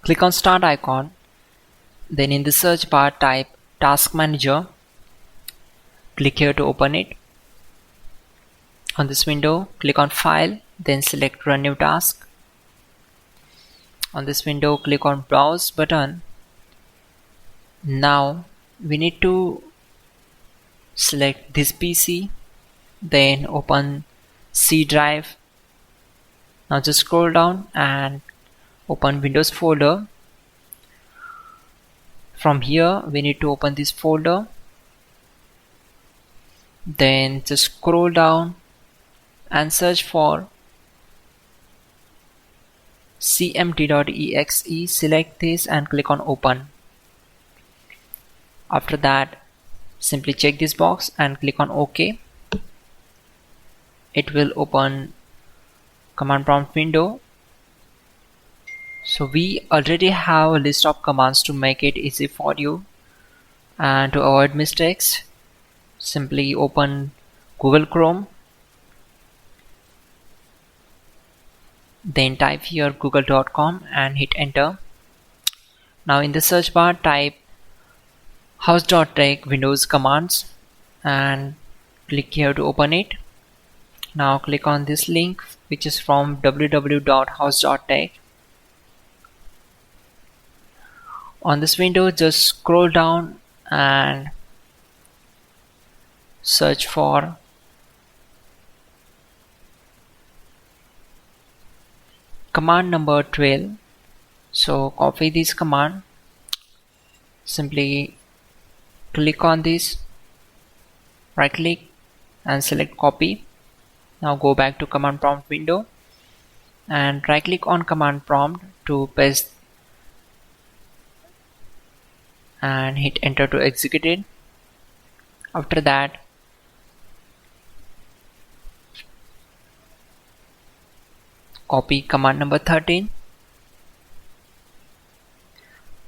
Click on Start icon, then in the search bar type Task Manager. Click here to open it. On this window, click on File, then select Run New Task. On this window, click on Browse button. Now we need to select this PC, then open C drive. Now just scroll down and open Windows folder. From here we need to open this folder, then just scroll down and search for cmd.exe. Select this and click on open. After that, simply check this box and click on OK. It will open command prompt window. So we already have a list of commands to make it easy for you, and to avoid mistakes, simply open Google Chrome, then type here google.com and hit enter. Now in the search bar type hows.tech Windows commands and click here to open it. Now click on this link, which is from www.hows.tech. On this window, just scroll down and search for command number 12. So copy this command, simply click on this, right click and select copy. Now go back to command prompt window and right click on command prompt to paste and hit enter to execute it. After that, copy command number 13,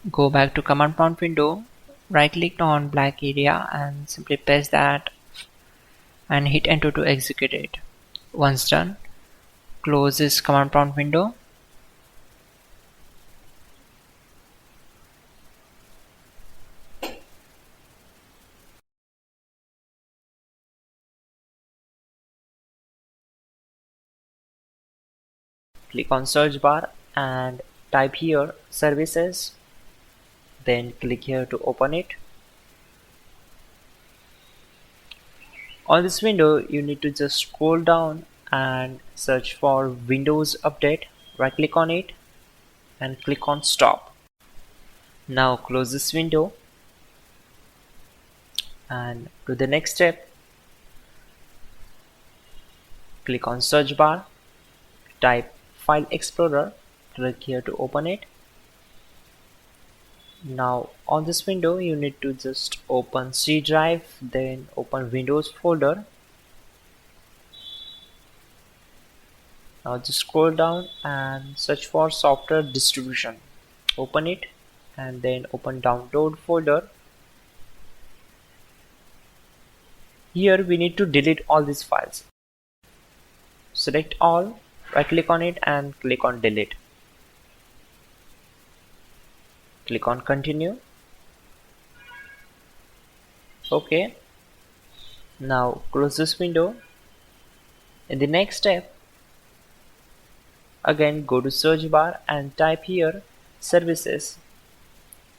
go back to command prompt window, right click on black area and simply paste that and hit enter to execute it. Once done, close this command prompt window. Click on search bar and type here services, then click here to open it. On this window you need to just scroll down and search for Windows Update. Right click on it and click on stop. Now close this window and to the next step, click on search bar, type File Explorer, click here to open it. Now on this window you need to just open C drive, then open Windows folder. Now just scroll down and search for software distribution, open it and then open download folder. Here we need to delete all these files. Select all, right click on it and click on delete. Click on continue. OK. Now close this window. In the next step, again go to search bar and type here services.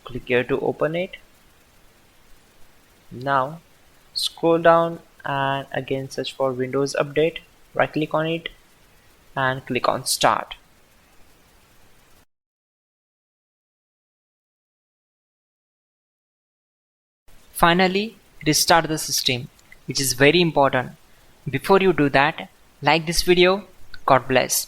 Click here to open it. Now scroll down and again search for Windows Update. Right click on it and click on start. Finally, restart the system, which is very important. Before you do that, like this video. God bless.